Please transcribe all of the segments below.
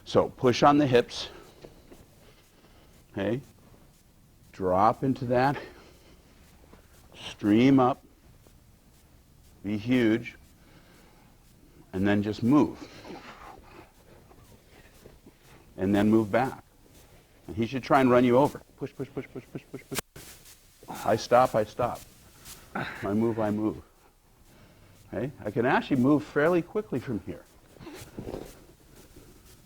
So push on the hips, okay? Drop into that, stream up, be huge, and then just move. And then move back. And he should try and run you over. Push, push, push, push, push, push, push. I stop, I stop. I move, I move. Okay? I can actually move fairly quickly from here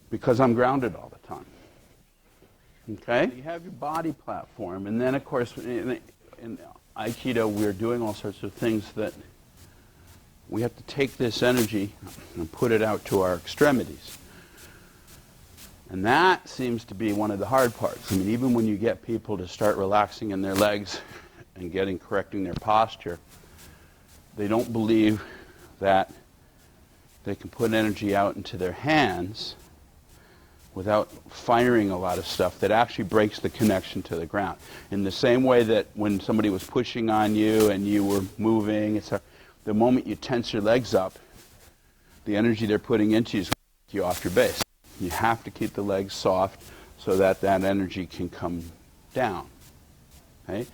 because I'm grounded all the time. Okay? You have your body platform, and then, of course, in Aikido, we're doing all sorts of things that we have to take this energy and put it out to our extremities. And that seems to be one of the hard parts. I mean, even when you get people to start relaxing in their legs and correcting their posture, they don't believe that they can put energy out into their hands without firing a lot of stuff that actually breaks the connection to the ground. In the same way that when somebody was pushing on you and you were moving, the moment you tense your legs up, the energy they're putting into you is going to take you off your base. You have to keep the legs soft so that that energy can come down. Okay?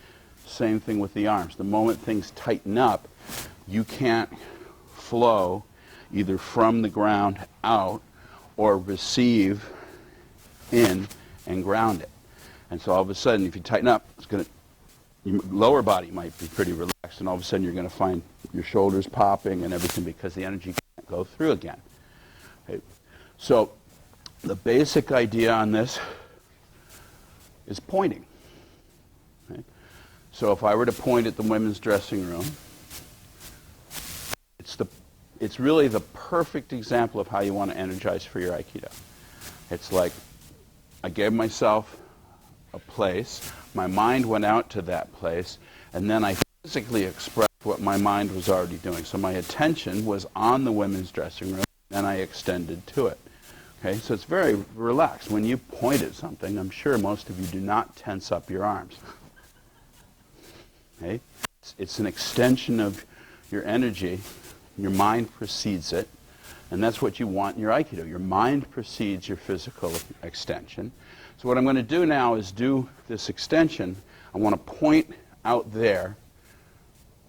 Same thing with the arms. The moment things tighten up, you can't flow either from the ground out or receive in and ground it. And so all of a sudden, if you tighten up, your lower body might be pretty relaxed, and all of a sudden you're going to find your shoulders popping and everything because the energy can't go through again. Okay? So the basic idea on this is pointing. Okay? So if I were to point at the women's dressing room, it's really the perfect example of how you want to energize for your Aikido. It's like I gave myself a place, my mind went out to that place, and then I physically expressed what my mind was already doing. So my attention was on the women's dressing room, and I extended to it. Okay, so it's very relaxed. When you point at something, I'm sure most of you do not tense up your arms. Okay? It's an extension of your energy. Your mind precedes it, and that's what you want in your Aikido. Your mind precedes your physical extension. So what I'm going to do now is do this extension. I want to point out there,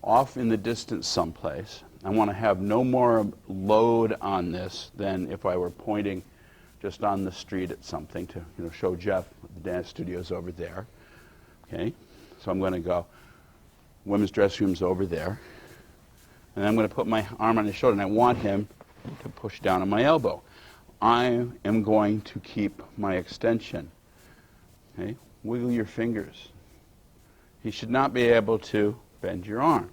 off in the distance someplace. I want to have no more load on this than if I were pointing just on the street at something to show Jeff the dance studio's over there. Okay? So I'm going to go, women's dressing room's over there. And I'm going to put my arm on his shoulder, and I want him to push down on my elbow. I am going to keep my extension. Okay? Wiggle your fingers. He should not be able to bend your arm.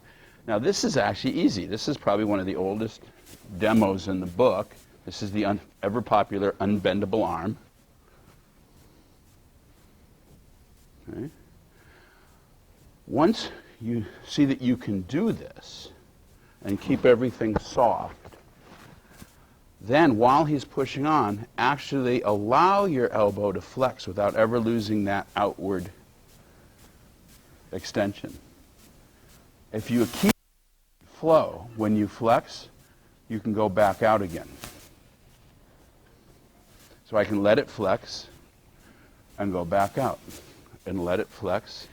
Now this is actually easy. This is probably one of the oldest demos in the book. This is the ever popular unbendable arm. Okay? Once you see that you can do this and keep everything soft, then while he's pushing on, actually allow your elbow to flex without ever losing that outward extension. If you keep flow, when you flex, you can go back out again. So I can let it flex and go back out, and let it flex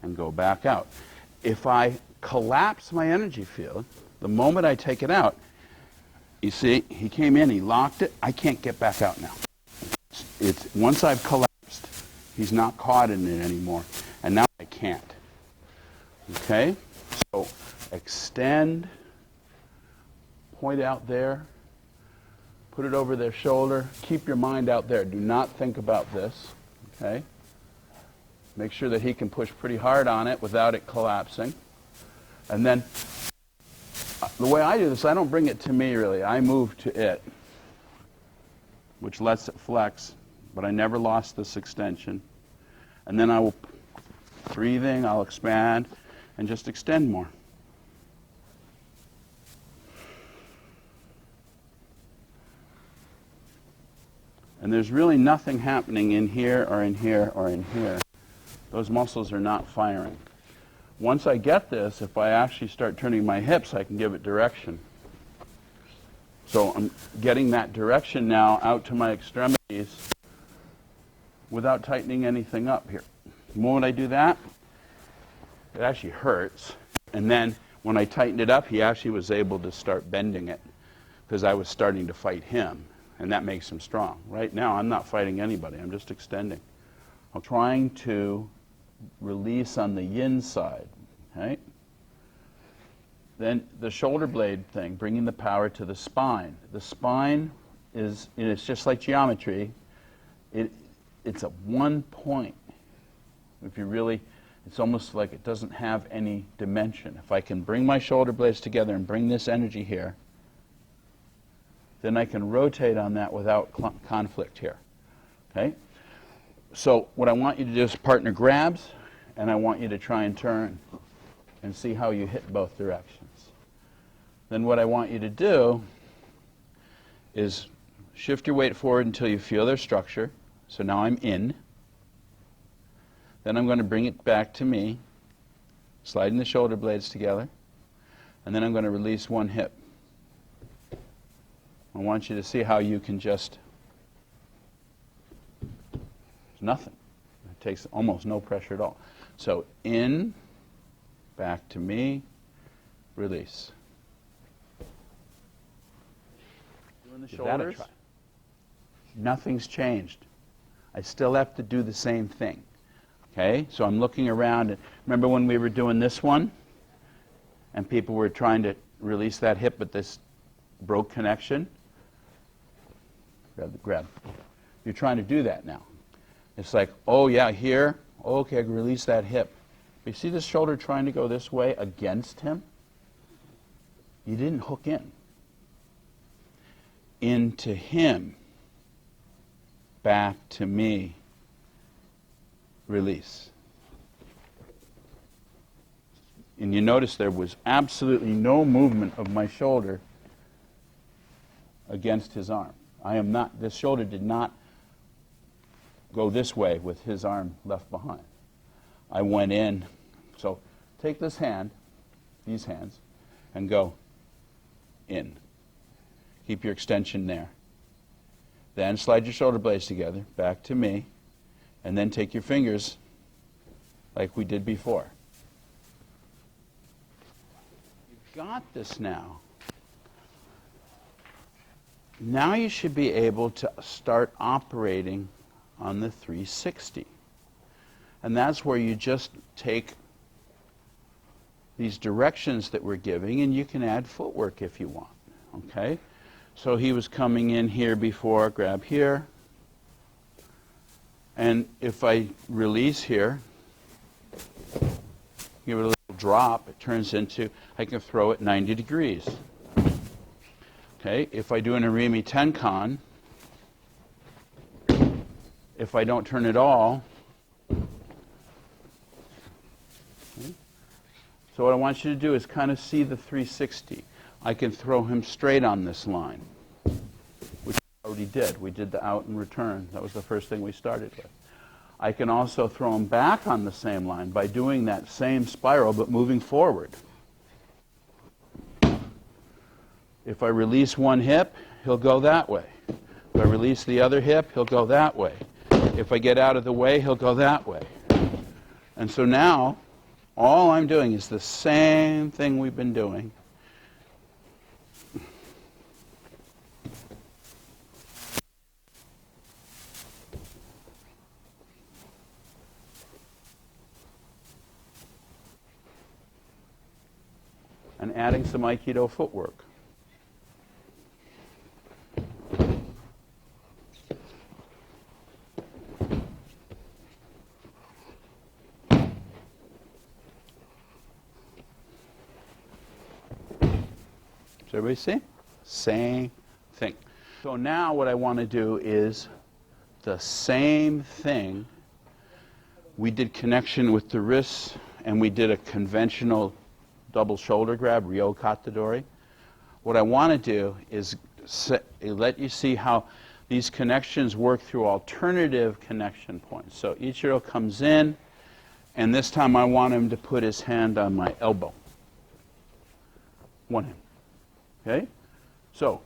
and go back out. If I collapse my energy field, the moment I take it out, you see, he came in, he locked it, I can't get back out now. Once I've collapsed, he's not caught in it anymore, and now I can't. Okay? So extend, point out there, put it over their shoulder, keep your mind out there. Do not think about this. Okay? Make sure that he can push pretty hard on it without it collapsing. And then the way I do this, I don't bring it to me really. I move to it, which lets it flex, but I never lost this extension. And then I will, breathing, I'll expand and just extend more. And there's really nothing happening in here or in here or in here. Those muscles are not firing. Once I get this, if I actually start turning my hips, I can give it direction. So I'm getting that direction now out to my extremities without tightening anything up here. The moment I do that, it actually hurts. And then when I tightened it up, he actually was able to start bending it because I was starting to fight him, and that makes him strong. Right now, I'm not fighting anybody. I'm just extending. I'm trying to release on the yin side, right? Then the shoulder blade thing, bringing the power to the spine. The spine is, and it's just like geometry. It's at one point. If you really, it's almost like it doesn't have any dimension. If I can bring my shoulder blades together and bring this energy here, then I can rotate on that without conflict here. Okay? So what I want you to do is partner grabs, and I want you to try and turn and see how you hit both directions. Then what I want you to do is shift your weight forward until you feel their structure. So now I'm in. Then I'm going to bring it back to me, sliding the shoulder blades together, and then I'm going to release one hip. I want you to see how you can just, it's nothing. It takes almost no pressure at all. So in, back to me, release. Doing the shoulders, nothing's changed. I still have to do the same thing. Okay, so I'm looking around. And remember when we were doing this one, and people were trying to release that hip, but this broke connection? Grab. You're trying to do that now. It's like, oh yeah, here. Okay, release that hip. You see this shoulder trying to go this way against him? You didn't hook in. Into him. Back to me. Release. And you notice there was absolutely no movement of my shoulder against his arm. This shoulder did not go this way with his arm left behind. I went in. So take this hand, these hands, and go in. Keep your extension there. Then slide your shoulder blades together, back to me, and then take your fingers like we did before. You've got this now. Now you should be able to start operating on the 360. And that's where you just take these directions that we're giving, and you can add footwork if you want. Okay? So he was coming in here before, grab here. And if I release here, give it a little drop, it turns into, I can throw it 90 degrees. Okay, if I do an Arimi Tenkan, if I don't turn at all, okay. So what I want you to do is kind of see the 360. I can throw him straight on this line, which we already did. We did the out and return. That was the first thing we started with. I can also throw him back on the same line by doing that same spiral but moving forward. If I release one hip, he'll go that way. If I release the other hip, he'll go that way. If I get out of the way, he'll go that way. And so now, all I'm doing is the same thing we've been doing. And adding some Aikido footwork. Does everybody see? Same thing. So now what I want to do is the same thing. We did connection with the wrists, and we did a conventional double shoulder grab, Ryo Katadori. What I want to do is let you see how these connections work through alternative connection points. So Ichiro comes in, and this time I want him to put his hand on my elbow. One hand. Okay? So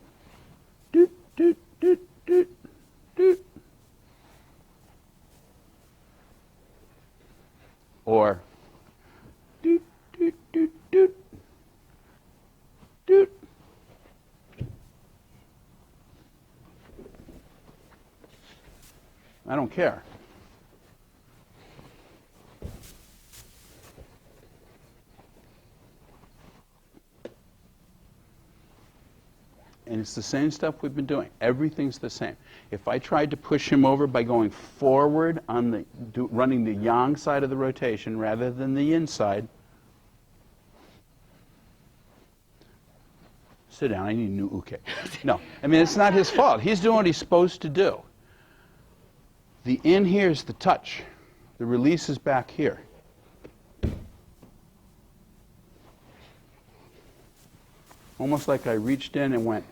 or doot, doot, doot, doot, doot. I don't care. And it's the same stuff we've been doing. Everything's the same. If I tried to push him over by going forward on the running the yang side of the rotation rather than the yin side, sit down, I need a new uke. No, I mean, it's not his fault. He's doing what he's supposed to do. The in here is the touch. The release is back here. Almost like I reached in and went.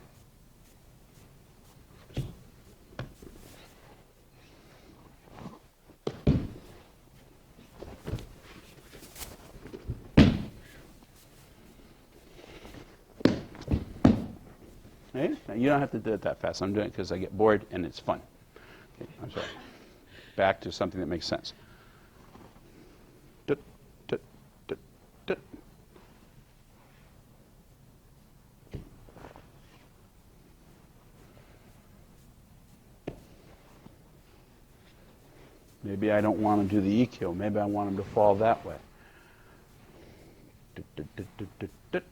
Okay? Now, you don't have to do it that fast. I'm doing it because I get bored and it's fun. Okay, I'm sorry. Back to something that makes sense. Tut, tut, tut, tut. Maybe I don't want to do the EQ. Maybe I want him to fall that way. Tut, tut, tut, tut, tut, tut.